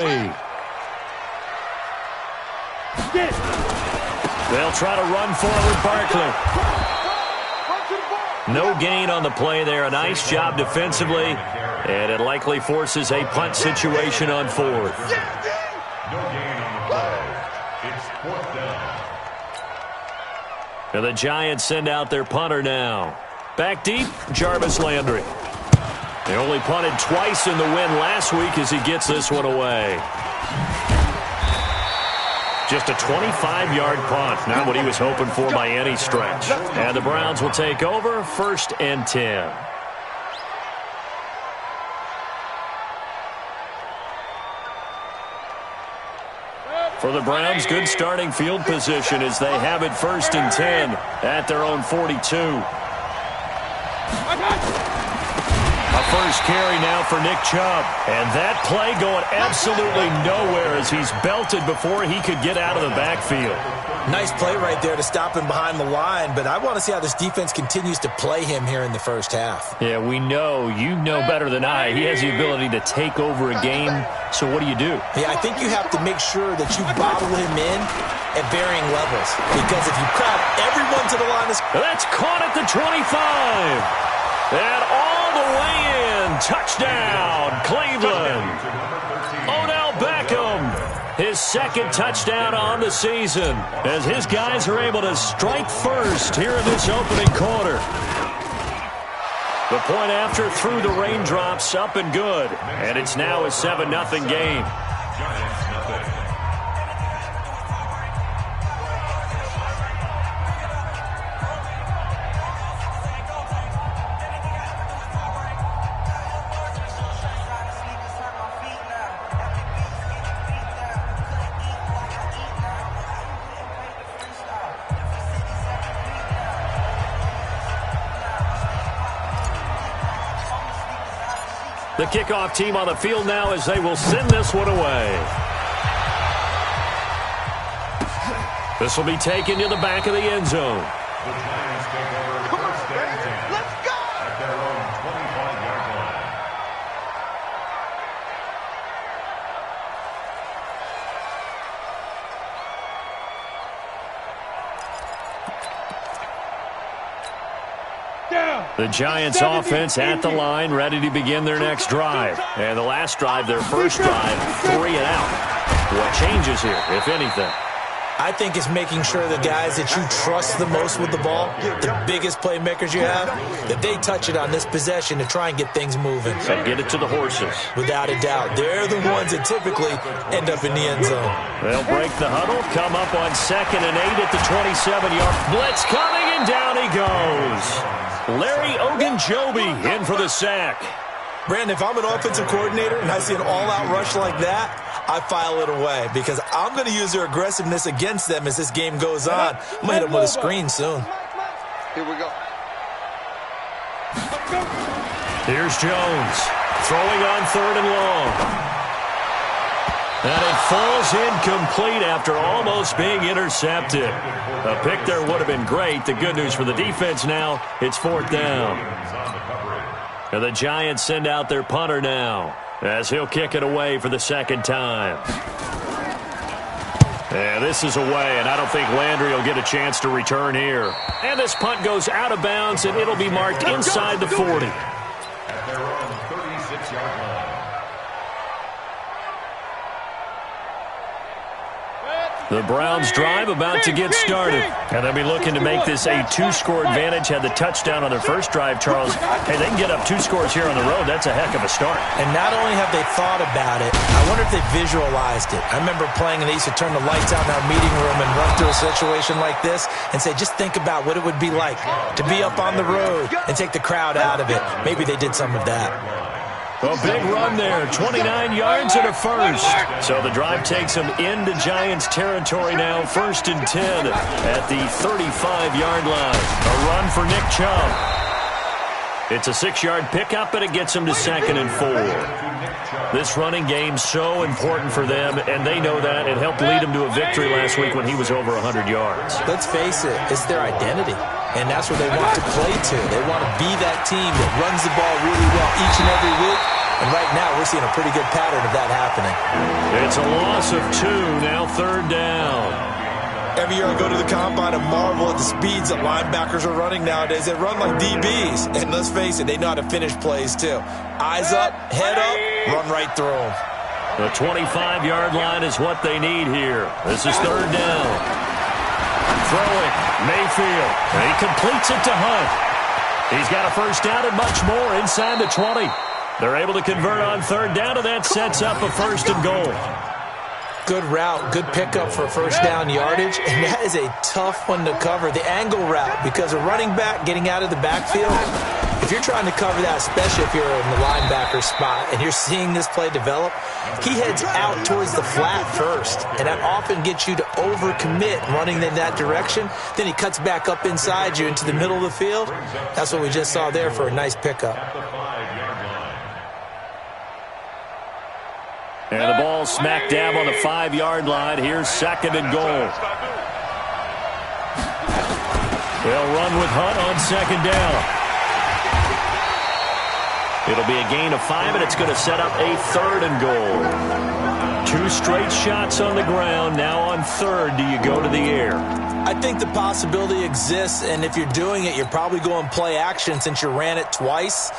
They'll try to run forward Barkley. No gain on the play there. A nice job defensively. And it likely forces a punt situation on fourth. No gain on the play. It's fourth down. And the Giants send out their punter now. Back deep, Jarvis Landry. They only punted twice in the win last week as he gets this one away. Just a 25-yard punt, not what he was hoping for by any stretch. And the Browns will take over, 1st and 10. For the Browns, good starting field position as they have it 1st and 10 at their own 42. A first carry now for Nick Chubb. And that play going absolutely nowhere as he's belted before he could get out of the backfield. Nice play right there to stop him behind the line, but I want to see how this defense continues to play him here in the first half. Yeah, we know. You know better than I. He has the ability to take over a game, so what do? Yeah, I think you have to make sure that you bottle him in at varying levels, because if you crowd everyone to the line... That's caught at the 25. And all the way in. Touchdown, Cleveland. Odell Beckham. His 2nd touchdown on the season as his guys are able to strike first here in this opening quarter. The point after through the raindrops, up and good. And it's now a 7-0 game. The kickoff team on the field now as they will send this one away. This will be taken to the back of the end zone. The Giants take over 1st and 10. Let's go! At their own 25-yard line. The Giants offense at the line, ready to begin their next drive. And the last drive, their first drive, 3 and out. What changes here, if anything? I think it's making sure the guys that you trust the most with the ball, the biggest playmakers you have, that they touch it on this possession to try and get things moving. So get it to the horses. Without a doubt. They're the ones that typically end up in the end zone. They'll break the huddle, come up on 2nd and 8 at the 27-yard. Blitz coming, and down he goes. Larry Ogunjobi in for the sack. Brandon, if I'm an offensive coordinator and I see an all-out rush like that, I file it away because I'm going to use their aggressiveness against them as this game goes on. I'm going to hit them with a screen soon. Here we go. Here's Jones throwing on 3rd and long. And it falls incomplete after almost being intercepted. A pick there would have been great. The good news for the defense now, it's 4th down. And the Giants send out their punter now as he'll kick it away for the 2nd time. And this is away, and I don't think Landry will get a chance to return here. And this punt goes out of bounds, and it'll be marked inside the 40. At their own 36-yard line. The Browns drive about to get started. And they'll be looking to make this a 2-score advantage. Had the touchdown on their first drive, Charles. Hey, they can get up 2 scores here on the road. That's a heck of a start. And not only have they thought about it, I wonder if they visualized it. I remember playing, and they used to turn the lights out in our meeting room and run through a situation like this and say, just think about what it would be like to be up on the road and take the crowd out of it. Maybe they did some of that. A big run there, 29 yards and a first. So the drive takes them into Giants territory now, 1st and 10 at the 35-yard line. A run for Nick Chubb. It's a 6-yard pickup, and it gets them to 2nd and 4. This running game so important for them, and they know that. It helped lead them to a victory last week when he was over 100 yards. Let's face it, it's their identity. And that's what they want to play to. They want to be that team that runs the ball really well each and every week And right now, we're seeing a pretty good pattern of that happening. It's a loss of 2, now 3rd down. Every year I go to the combine and marvel at the speeds that linebackers are running nowadays. They run like DBs. And let's face it, they know how to finish plays too. Eyes up, head up, run right through them. The 25-yard line is what they need here. This is 3rd down. Throwing, Mayfield. And he completes it to Hunt. He's got a 1st down and much more inside the 20. They're able to convert on 3rd down, and that sets up a 1st and goal. Good route, good pickup for 1st down yardage, and that is a tough one to cover. The angle route, because a running back getting out of the backfield, if you're trying to cover that, especially if you're in the linebacker spot and you're seeing this play develop, he heads out towards the flat first, and that often gets you to overcommit running in that direction. Then he cuts back up inside you into the middle of the field. That's what we just saw there for a nice pickup. And the ball smack dab on the 5-yard line. Here's 2nd and goal. They'll run with Hunt on 2nd down. It'll be a gain of 5, and it's going to set up a 3rd and goal. 2 straight shots on the ground. Now on 3rd, do you go to the air? I think the possibility exists, and if you're doing it, you're probably going play action since you ran it twice.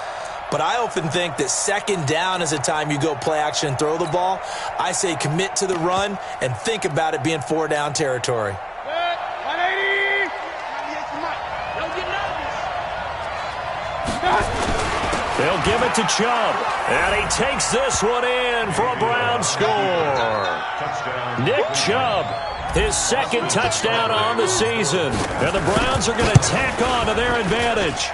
But I often think that 2nd down is the time you go play action and throw the ball. I say commit to the run and think about it being 4-down territory. They'll give it to Chubb. And he takes this one in for a Brown score. Nick Chubb, his 2nd touchdown on the season. And the Browns are going to tack on to their advantage.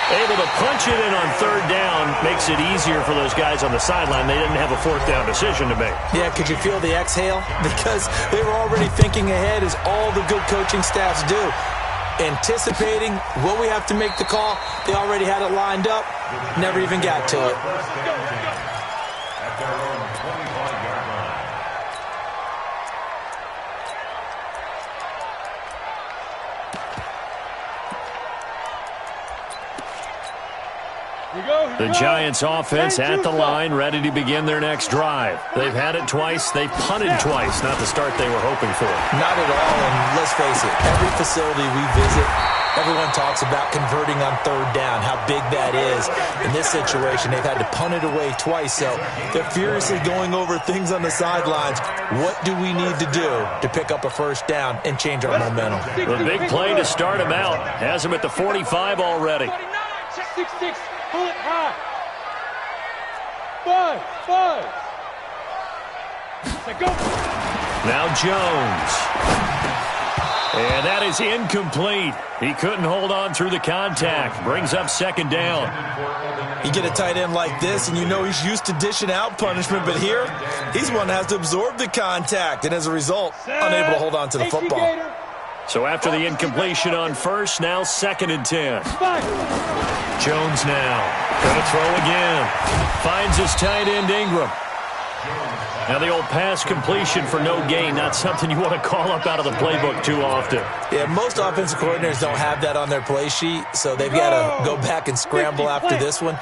Able to punch it in on 3rd down makes it easier for those guys on the sideline. They didn't have a 4th down decision to make. Yeah, could you feel the exhale? Because they were already thinking ahead, as all the good coaching staffs do. Anticipating what we have to make the call. They already had it lined up. Never even got to it. At their own 25-yard line. The Giants offense at the line, ready to begin their next drive. They've had it twice. They've punted twice. Not the start they were hoping for. Not at all, and let's face it, every facility we visit, everyone talks about converting on 3rd down, how big that is. In this situation, they've had to punt it away twice, so they're furiously going over things on the sidelines. What do we need to do to pick up a 1st down and change our momentum? The big play to start him out. Has him at the 45 already. 6-6, pull it high. 5. Go. Now Jones. And that is incomplete. He couldn't hold on through the contact. Brings up 2nd down. You get a tight end like this, and you know he's used to dishing out punishment, but here, he's one that has to absorb the contact, and as a result, unable to hold on to the football. So after the incompletion on 1st, now 2nd and 10. Jones now. Gonna throw again. Finds his tight end Ingram. Now the old pass completion for no gain, not something you want to call up out of the playbook too often. Yeah, most offensive coordinators don't have that on their play sheet, so they've got to go back and scramble after this one.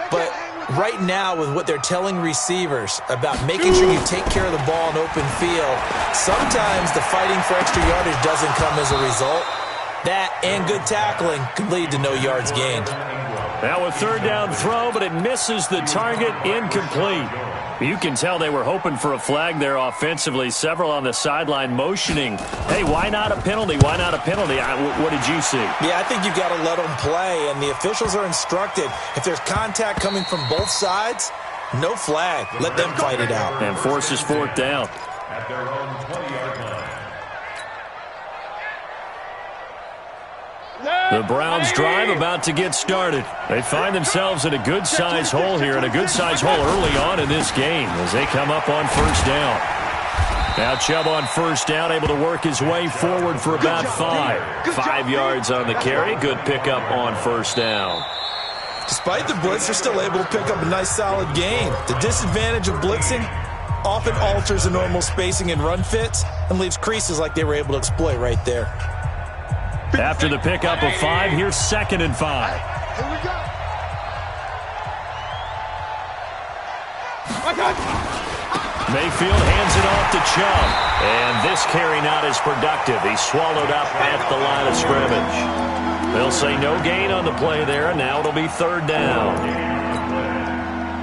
But right now, with what they're telling receivers about making sure you take care of the ball in open field, sometimes the fighting for extra yardage doesn't come as a result. That and good tackling could lead to no yards gained. Now a 3rd down throw, but it misses the target, incomplete. You can tell they were hoping for a flag there offensively. Several on the sideline motioning, hey, why not a penalty? Why not a penalty? What did you see? Yeah, I think you've got to let them play, and the officials are instructed. If there's contact coming from both sides, no flag. Let them fight it out. And forces 4th down. At their own 20-yard line. The Browns drive about to get started. They find themselves in a good-sized hole here, and a good-sized hole early on in this game as they come up on 1st down. Now Chubb on 1st down, able to work his way forward for about 5. 5 yards on the carry. Good pickup on 1st down. Despite the blitz, they're still able to pick up a nice solid gain. The disadvantage of blitzing often alters the normal spacing and run fits and leaves creases like they were able to exploit right there. After the pickup of 5, here's 2nd and 5. Here we go. Mayfield hands it off to Chubb. And this carry not as productive. He's swallowed up at the line of scrimmage. They'll say no gain on the play there, and now it'll be third down.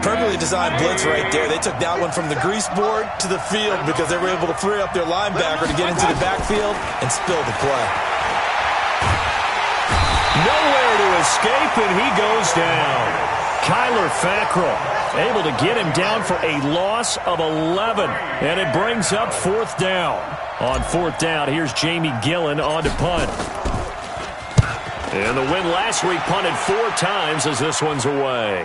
Perfectly designed blitz right there. They took that one from the grease board to the field because they were able to free up their linebacker to get into the backfield and spill the play. Nowhere to escape, and he goes down. Kyler Fackrell able to get him down for a loss of 11, and it brings up fourth down. On fourth down, here's Jamie Gillen on to punt. And the win last week punted 4 times as this one's away.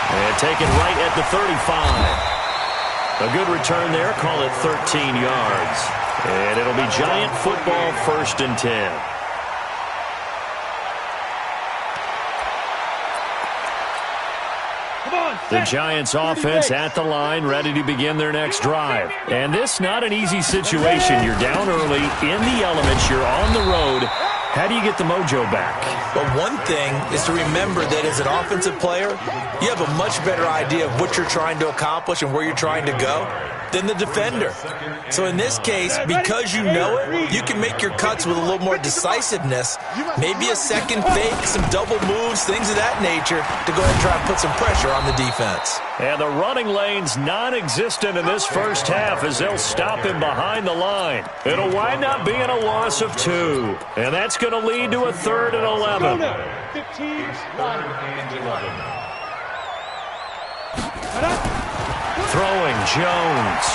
And taken right at the 35. A good return there, call it 13 yards. And it'll be Giant football, 1st and 10. The Giants offense at the line, ready to begin their next drive. And this not an easy situation. You're down early, in the elements, you're on the road. How do you get the mojo back? But one thing is to remember that as an offensive player, you have a much better idea of what you're trying to accomplish and where you're trying to go than the defender. So in this case, because you know it, you can make your cuts with a little more decisiveness, maybe a second fake, some double moves, things of that nature, to go ahead and try and put some pressure on the defense. And the running lane's non-existent in this first half as they'll stop him behind the line. It'll wind up being a loss of 2. And that's going to lead to a 3rd and 11. 15, Throwing Jones.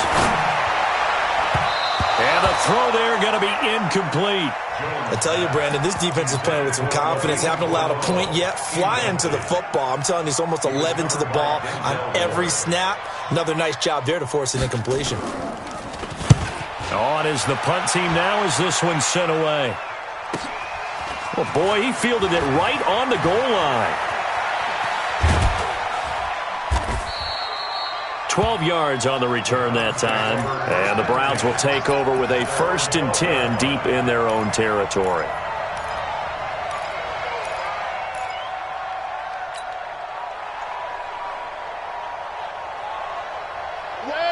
And the throw there going to be incomplete. I tell you, Brandon, this defense is playing with some confidence. Haven't allowed a point yet. Flying to the football. I'm telling you, it's almost 11 to the ball on every snap. Another nice job there to force an incompletion. On is the punt team now as this one's sent away. Oh, boy, he fielded it right on the goal line. 12 yards on the return that time. And the Browns will take over with a 1st and 10 deep in their own territory.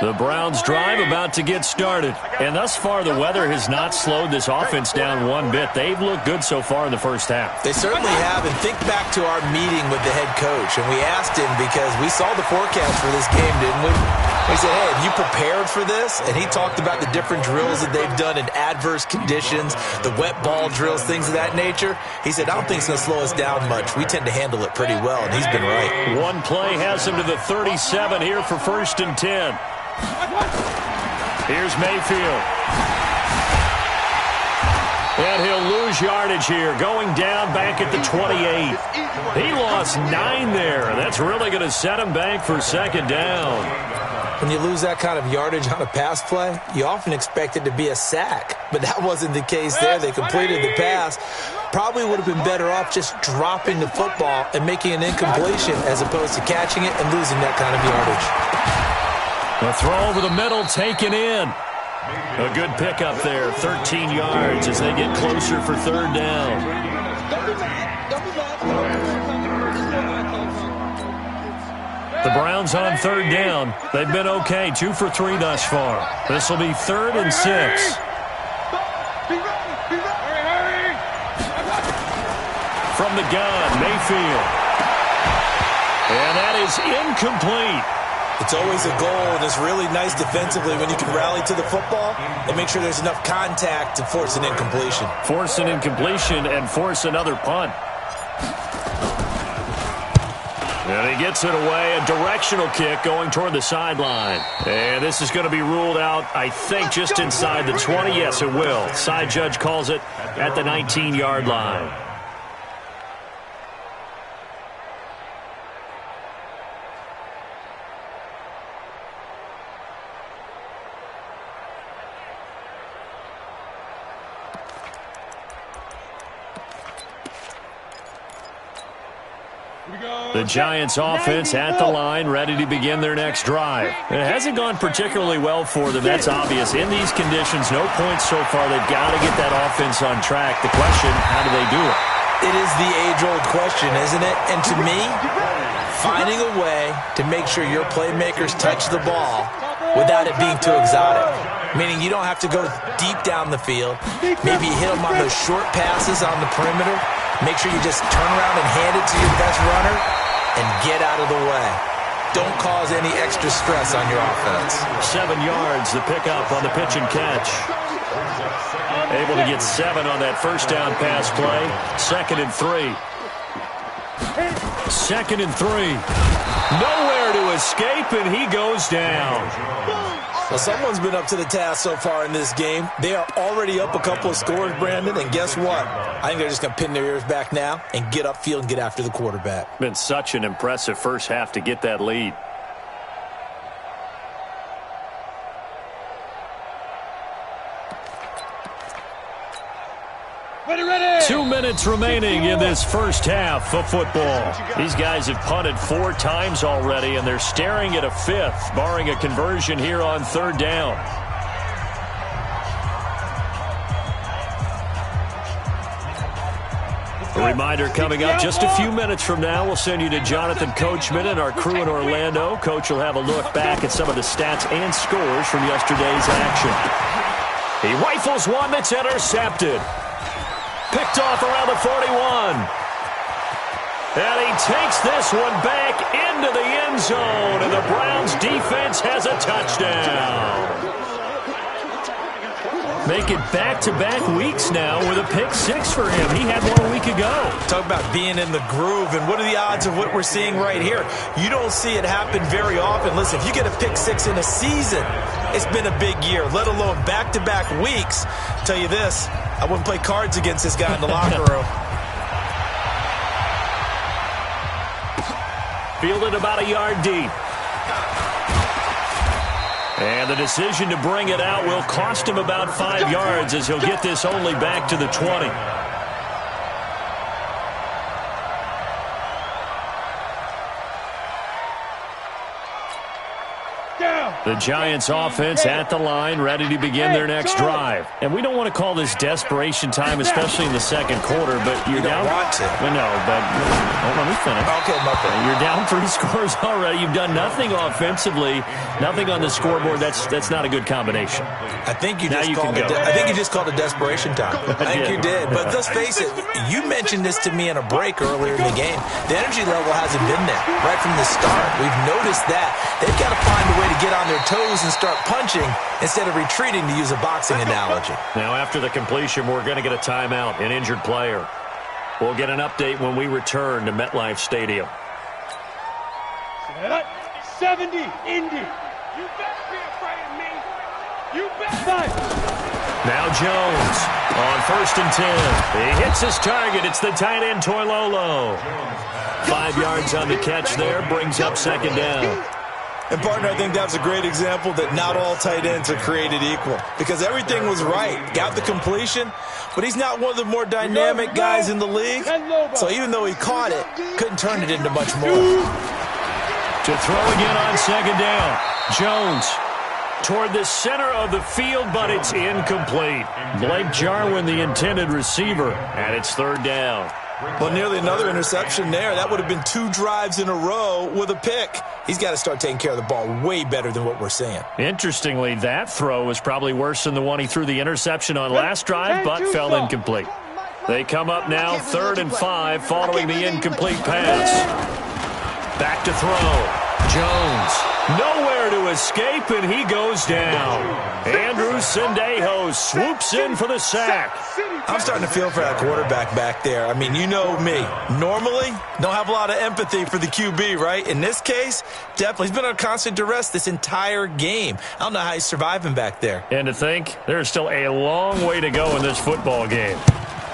The Browns drive about to get started. And thus far, the weather has not slowed this offense down one bit. They've looked good so far in the first half. They certainly have. And think back to our meeting with the head coach. And we asked him because we saw the forecast for this game, didn't we? We said, hey, have you prepared for this? And he talked about the different drills that they've done in adverse conditions, the wet ball drills, things of that nature. He said, I don't think it's going to slow us down much. We tend to handle it pretty well, and he's been right. One play has him to the 37 here for 1st and 10. Here's Mayfield. And he'll lose yardage here, going down back at the 28. He lost 9 there. That's really going to set him back for 2nd down. When you lose that kind of yardage on a pass play, you often expect it to be a sack. But that wasn't the case there. They completed the pass. Probably would have been better off just dropping the football and making an incompletion as opposed to catching it and losing that kind of yardage. The throw over the middle taken in. A good pickup there, 13 yards as they get closer for 3rd down. The Browns on 3rd down. They've been okay, 2 for 3 thus far. This will be 3rd and 6. From the gun, Mayfield. And that is incomplete. It's always a goal, and it's really nice defensively when you can rally to the football and make sure there's enough contact to force an incompletion. Force an incompletion and force another punt. And he gets it away, a directional kick going toward the sideline. And this is going to be ruled out, I think, just inside the 20. Yes, it will. Side judge calls it at the 19-yard line. The Giants offense at the line, ready to begin their next drive. It hasn't gone particularly well for them. That's obvious. In these conditions, no points so far. They've got to get that offense on track. The question, how do they do it? It is the age-old question, isn't it? And to me, finding a way to make sure your playmakers touch the ball without it being too exotic. Meaning you don't have to go deep down the field. Maybe you hit them on those short passes on the perimeter. Make sure you just turn around and hand it to your best runner and get out of the way. Don't cause any extra stress on your offense. 7 yards, the pickup on the pitch and catch. Able to get 7 on that first down pass play. 2nd and 3. 2nd and 3. Nowhere to escape, and he goes down. Well, someone's been up to the task so far in this game. They are already up a couple of scores, Brandon, and guess what? I think they're just going to pin their ears back now and get upfield and get after the quarterback. Been such an impressive first half to get that lead. Ready. 2 minutes remaining in this first half of football. These guys have punted 4 times already, and they're staring at a 5th, barring a conversion here on 3rd down. A reminder coming up just a few minutes from now. We'll send you to Jonathan Coachman and our crew in Orlando. Coach will have a look back at some of the stats and scores from yesterday's action. He rifles one that's intercepted. Picked off around the 41. And he takes this one back into the end zone, and the Browns defense has a touchdown. Make it back-to-back weeks now with a pick 6 for him. He had one a week ago. Talk about being in the groove, and what are the odds of what we're seeing right here? You don't see it happen very often. Listen, if you get a pick 6 in a season, it's been a big year, let alone back-to-back weeks. I'll tell you this, I wouldn't play cards against this guy in the locker room. Fielded about a yard deep. And the decision to bring it out will cost him about 5 yards as he'll get this only back to the 20. The Giants offense at the line, ready to begin their next drive. And we don't want to call this desperation time, especially in the second quarter, but you're down. You don't want to. Well, no, but let me finish. Okay, my bad. You're down 3 scores already. You've done nothing offensively, nothing on the scoreboard. That's not a good combination. I think you just called it desperation time. I think you did. But let's face it, you mentioned this to me in a break earlier in the game. The energy level hasn't been there right from the start. We've noticed that. They've got to find a way to get on their toes and start punching instead of retreating, to use a boxing analogy. Now, after the completion, we're going to get a timeout, an injured player. We'll get an update when we return to MetLife Stadium. 70, Indy. You better be afraid of me. You better. Now Jones on 1st and 10. He hits his target. It's the tight end, Toilolo. 5 yards on the catch there, brings up 2nd down. And, partner, I think that was a great example that not all tight ends are created equal, because everything was right. Got the completion, but he's not one of the more dynamic guys in the league. So even though he caught it, couldn't turn it into much more. To throw again on 2nd down. Jones toward the center of the field, but it's incomplete. Blake Jarwin, the intended receiver, and it's 3rd down. Well, nearly another interception there. That would have been 2 drives in a row with a pick. He's got to start taking care of the ball way better than what we're seeing. Interestingly, that throw was probably worse than the one he threw the interception on last drive, but fell incomplete. They come up now 3rd and 5 following the incomplete pass. Back to throw. Jones, nowhere to escape, and he goes down. Andrew Sendejo swoops in for the sack. I'm starting to feel for that quarterback back there. I mean, you know me. Normally, don't have a lot of empathy for the QB, right? In this case, definitely. He's been on constant duress this entire game. I don't know how he's surviving back there. And to think, there's still a long way to go in this football game.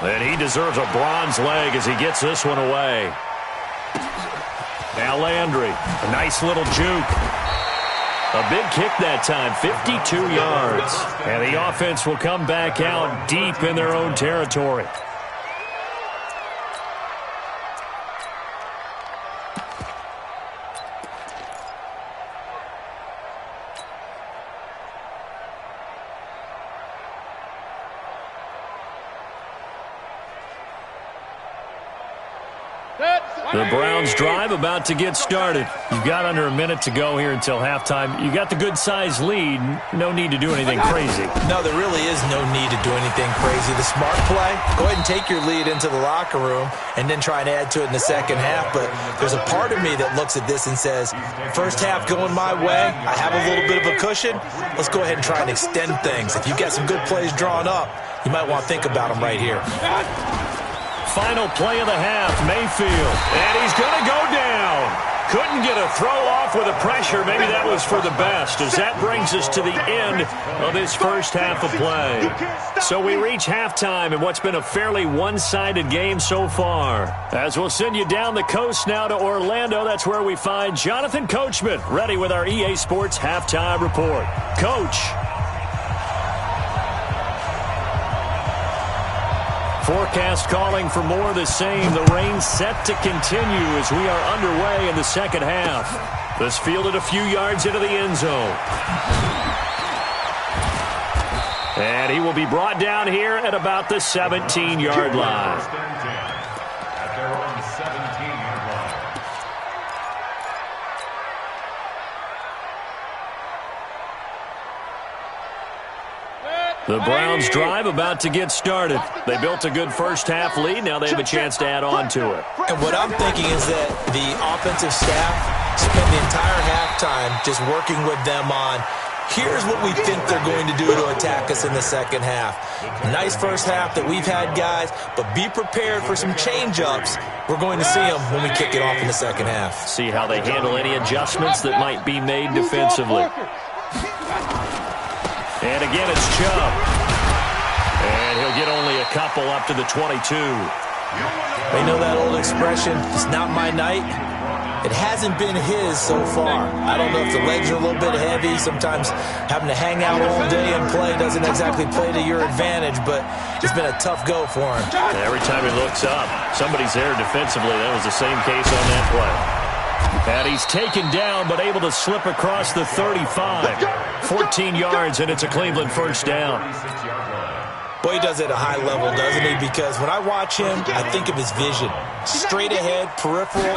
And he deserves a bronze leg as he gets this one away. Now Landry, a nice little juke. A big kick that time, 52 yards. And the offense will come back out deep in their own territory. The Browns drive about to get started. You've got under a minute to go here until halftime. You got the good-sized lead. No need to do anything crazy. No, there really is no need to do anything crazy. The smart play, go ahead and take your lead into the locker room and then try and add to it in the second half. But there's a part of me that looks at this and says, first half going my way, I have a little bit of a cushion. Let's go ahead and try and extend things. If you've got some good plays drawn up, you might want to think about them right here. Final play of the half, Mayfield. And he's going to go down. Couldn't get a throw off with the pressure. Maybe that was for the best, as that brings us to the end of this first half of play. So we reach halftime in what's been a fairly one-sided game so far. As we'll send you down the coast now to Orlando, that's where we find Jonathan Coachman, ready with our EA Sports Halftime Report. Coach. Forecast calling for more of the same. The rain set to continue as we are underway in the second half. This fielded a few yards into the end zone. And he will be brought down here at about the 17-yard line. At their own 17-yard line. The Browns drive about to get started. They built a good first half lead. Now they have a chance to add on to it. And what I'm thinking is that the offensive staff spent the entire halftime just working with them on, here's what we think they're going to do to attack us in the second half. Nice first half that we've had, guys, but be prepared for some change-ups. We're going to see them when we kick it off in the second half. See how they handle any adjustments that might be made defensively. And again, it's Chubb. And he'll get only a couple up to the 22. They know that old expression, it's not my night. It hasn't been his so far. I don't know if the legs are a little bit heavy. Sometimes having to hang out all day and play doesn't exactly play to your advantage, but it's been a tough go for him. Every time he looks up, somebody's there defensively. That was the same case on that play. And he's taken down, but able to slip across the 35. 14 yards, and it's a Cleveland first down. Boy, he does it at a high level, doesn't he? Because when I watch him, I think of his vision. Straight ahead, peripheral.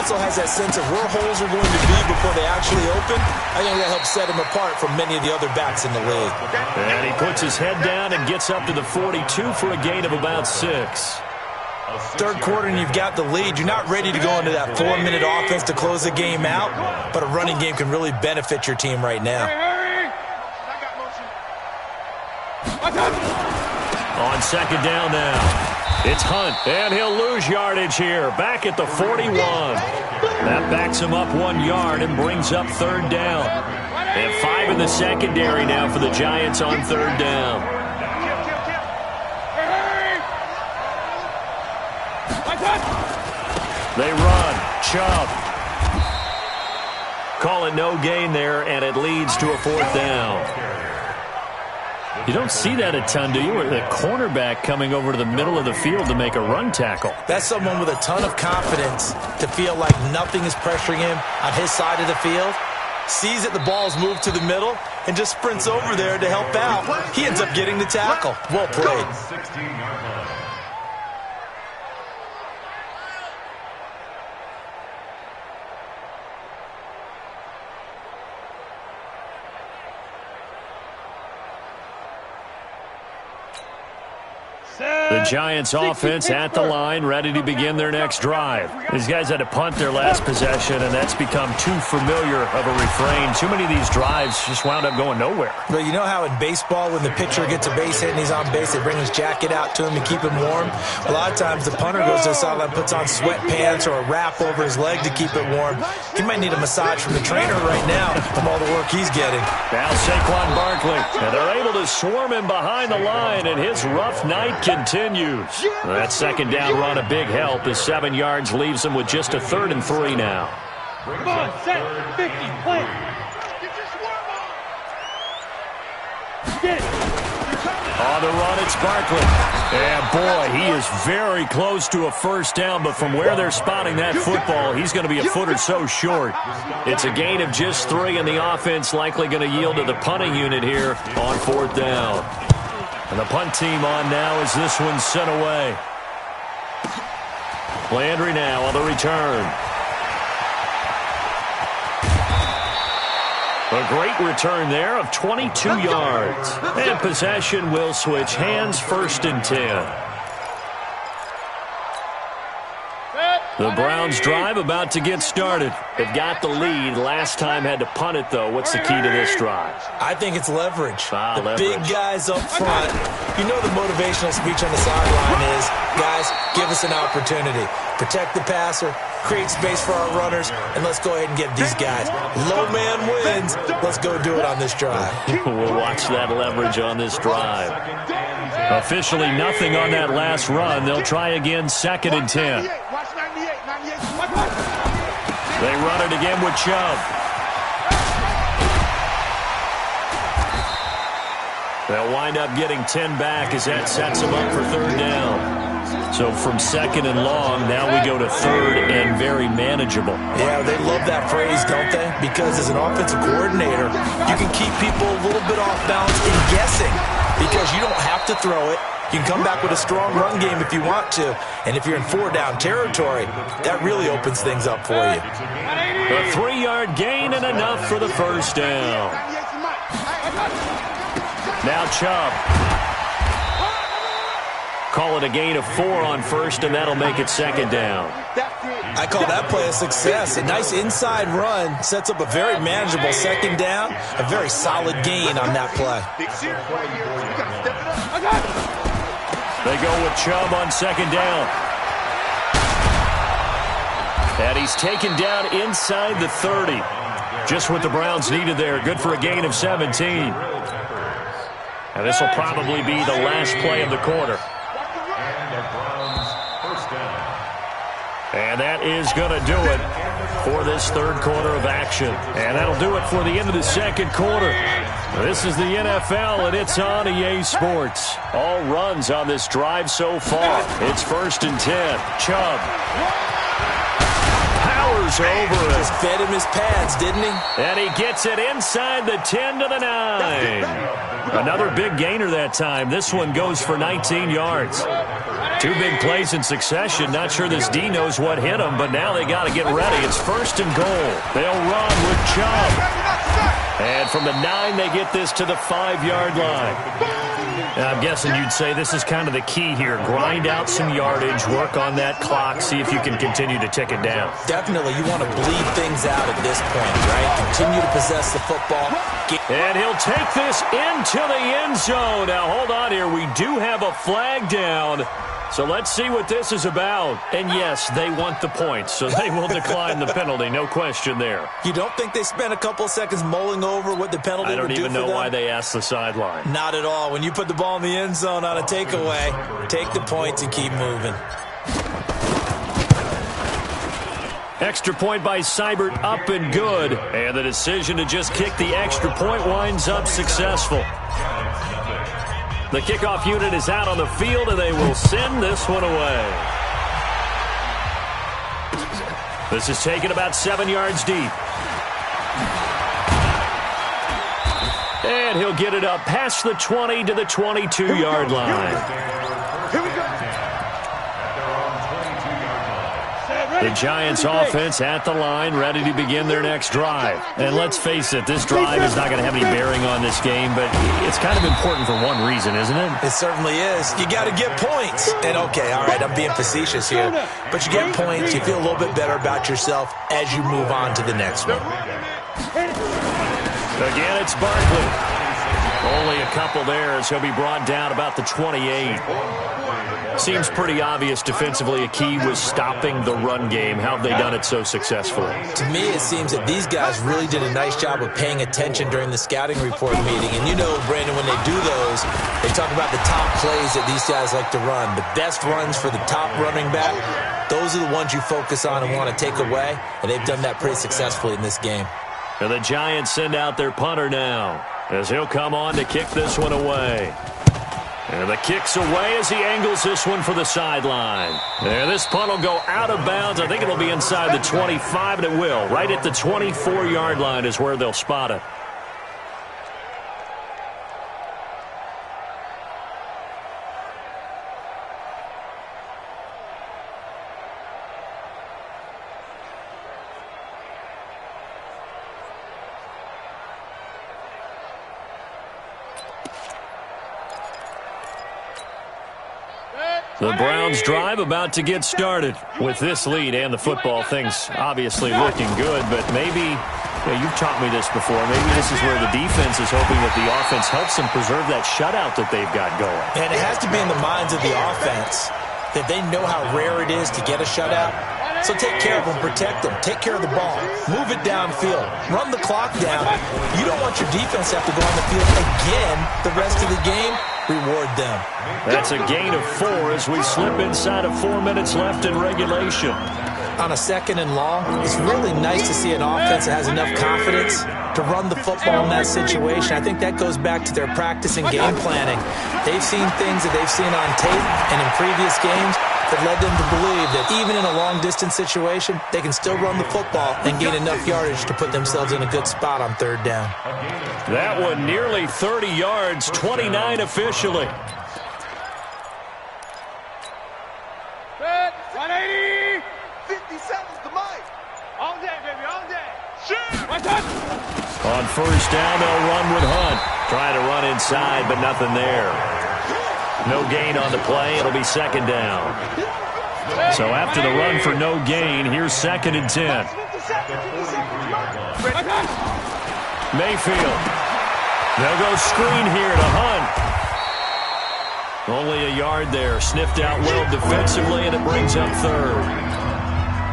Also has that sense of where holes are going to be before they actually open. I think that helps set him apart from many of the other backs in the league. And he puts his head down and gets up to the 42 for a gain of about 6. Third quarter and you've got the lead. You're not ready to go into that 4-minute offense to close the game out, but a running game can really benefit your team right now. On second down now, it's Hunt, and he'll lose yardage here, back at the 41. That backs him up 1 yard and brings up third down. And 5 in the secondary now for the Giants on third down. They run. Chubb. Call it no gain there, and it leads to a fourth down. You don't see that a ton, do you? With the cornerback coming over to the middle of the field to make a run tackle. That's someone with a ton of confidence to feel like nothing is pressuring him on his side of the field. Sees that the ball's moved to the middle and just sprints over there to help out. He ends up getting the tackle. Well played. 16-yard line. The Giants offense at the line, ready to begin their next drive. These guys had to punt their last possession, and that's become too familiar of a refrain. Too many of these drives just wound up going nowhere. But you know how in baseball, when the pitcher gets a base hit and he's on base, they bring his jacket out to him to keep him warm? A lot of times the punter goes to the sideline, puts on sweatpants or a wrap over his leg to keep it warm. He might need a massage from the trainer right now from all the work he's getting. Now Saquon Barkley, and they're able to swarm him behind the line, and his rough night continues. That second down run a big help as 7 yards leaves him with just a 3rd and 3 now. Come on, set, 50, play. Get it. On the run, it's Barkley. And boy, he is very close to a first down, but from where they're spotting that football, he's going to be a foot or so short. It's a gain of just 3, and the offense likely going to yield to the punting unit here on 4th down. And the punt team on now as this one's sent away. Landry now on the return. A great return there of 22 yards. And possession will switch hands, 1st and 10. The Browns drive about to get started. They've got the lead. Last time had to punt it, though. What's the key to this drive? I think it's leverage. Leverage. Big guys up front. You know the motivational speech on the sideline is, guys, give us an opportunity. Protect the passer, create space for our runners, and let's go ahead and get these guys. Low man wins. Let's go do it on this drive. We'll watch that leverage on this drive. Officially nothing on that last run. They'll try again, 2nd and 10. They run it again with Chubb. They'll wind up getting 10 back as that sets them up for 3rd down. So from 2nd and long, now we go to 3rd and very manageable. Yeah, they love that phrase, don't they? Because as an offensive coordinator, you can keep people a little bit off balance in guessing because you don't have to throw it. You can come back with a strong run game if you want to. And if you're in 4-down territory, that really opens things up for you. A 3-yard gain and enough for the 1st down. Now Chubb. Call it a gain of 4 on 1st, and that'll make it 2nd down. I call that play a success. A nice inside run sets up a very manageable 2nd down. A very solid gain on that play. They go with Chubb on 2nd down. And he's taken down inside the 30. Just what the Browns needed there. Good for a gain of 17. And this will probably be the last play of the quarter. And that is going to do it for this 3rd quarter of action. And that'll do it for the end of the 2nd quarter. This is the NFL, and it's on EA Sports. All runs on this drive so far. It's 1st and 10. Chubb powers over it. Just fed him his pads, didn't he? And he gets it inside the 10 to the 9. Another big gainer that time. This one goes for 19 yards. 2 big plays in succession. Not sure this D knows what hit him, but now they got to get ready. It's 1st and goal. They'll run with Chubb. And from the 9, they get this to the 5-yard line. Now, I'm guessing you'd say this is kind of the key here. Grind out some yardage, work on that clock, see if you can continue to tick it down. Definitely. You want to bleed things out at this point, right? Continue to possess the football. And he'll take this into the end zone. Now, hold on here. We do have a flag down. So let's see what this is about. And yes, they want the points, so they will decline the penalty. No question there. You don't think they spent a couple of seconds mulling over what the penalty would do for them? I don't even know why they asked the sideline. Not at all. When you put the ball in the end zone on a takeaway, take the points and keep moving. Extra point by Seibert, up and good. And the decision to just kick the extra point winds up successful. The kickoff unit is out on the field, and they will send this one away. This is taken about 7 yards deep. And he'll get it up past the 20 to the 22-yard line. Here we go. The Giants offense at the line, ready to begin their next drive. And let's face it, this drive is not going to have any bearing on this game, but it's kind of important for one reason, isn't it? It certainly is. You got to get points. And okay, all right, I'm being facetious here, but you get points, you feel a little bit better about yourself as you move on to the next one. Again, it's Barkley. Only a couple there as he'll be brought down about the 28. Seems pretty obvious defensively a key was stopping the run game. How have they done it so successfully? To me, it seems that these guys really did a nice job of paying attention during the scouting report meeting. And you know, Brandon, when they do those, they talk about the top plays that these guys like to run. The best runs for the top running back, those are the ones you focus on and want to take away. And they've done that pretty successfully in this game. And the Giants send out their punter now as he'll come on to kick this one away. And the kick's away as he angles this one for the sideline. And this punt will go out of bounds. I think it'll be inside the 25, and it will. Right at the 24-yard line is where they'll spot it. The Browns drive about to get started. With this lead and the football, things obviously looking good, but maybe, you've taught me this before, maybe this is where the defense is hoping that the offense helps them preserve that shutout that they've got going. And it has to be in the minds of the offense that they know how rare it is to get a shutout. So take care of them, protect them, take care of the ball, move it downfield, run the clock down. You don't want your defense to have to go on the field again the rest of the game. Reward them. That's a gain of 4 as we slip inside of 4 minutes left in regulation. On a 2nd and long, it's really nice to see an offense that has enough confidence to run the football in that situation. I think that goes back to their practice and game planning. They've seen things that they've seen on tape and in previous games that led them to believe that even in a long-distance situation, they can still run the football and gain enough yardage to put themselves in a good spot on 3rd down. That one nearly 30 yards, 29 officially. 180! 57's the mic. All day, baby, all day. On 1st down, they'll run with Hunt. Trying to run inside, but nothing there. No gain on the play. It'll be 2nd down. So after the run for no gain, here's 2nd and 10. Mayfield. They'll go screen here to Hunt. Only a yard there. Sniffed out well defensively, and it brings up 3rd.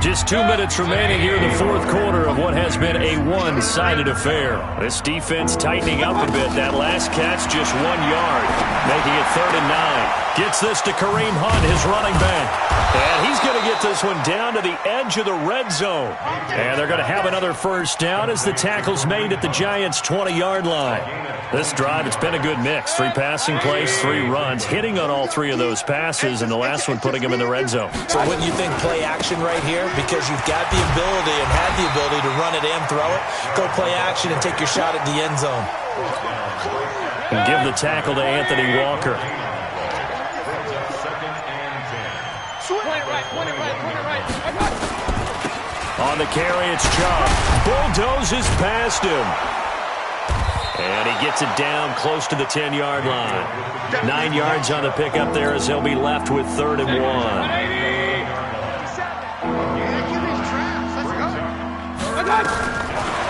Just 2 minutes remaining here in the 4th quarter of what has been a one-sided affair. This defense tightening up a bit. That last catch just 1 yard, making it 3rd and 9. Gets this to Kareem Hunt, his running back. And he's going to get this one down to the edge of the red zone. And they're going to have another 1st down as the tackle's made at the Giants' 20-yard line. This drive, it's been a good mix. 3 passing plays, 3 runs, hitting on all 3 of those passes, and the last one putting him in the red zone. So wouldn't you think play action right here? Because you've got the ability and had the ability to run it and throw it. Go play action and take your shot at the end zone. And give the tackle to Anthony Walker. On the carry, it's Chubb. Bulldozes past him. And he gets it down close to the 10-yard line. 9 yards on the pickup there as they'll be left with 3rd and 1.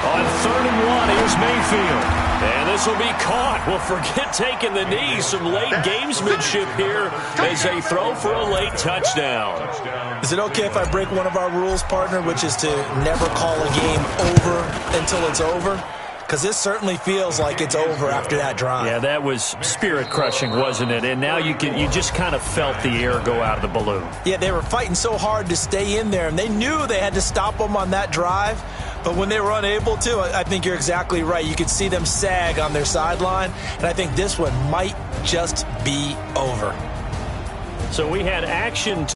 On 3rd and 1, here's Mayfield. And this will be caught. Well, forget taking the knee. Some late gamesmanship here as they throw for a late touchdown. Is it okay if I break one of our rules, partner, which is to never call a game over until it's over? Because this certainly feels like it's over after that drive. Yeah, that was spirit-crushing, wasn't it? And now you just kind of felt the air go out of the balloon. Yeah, they were fighting so hard to stay in there, and they knew they had to stop them on that drive. But when they were unable to, I think you're exactly right. You could see them sag on their sideline, and I think this one might just be over. So we had action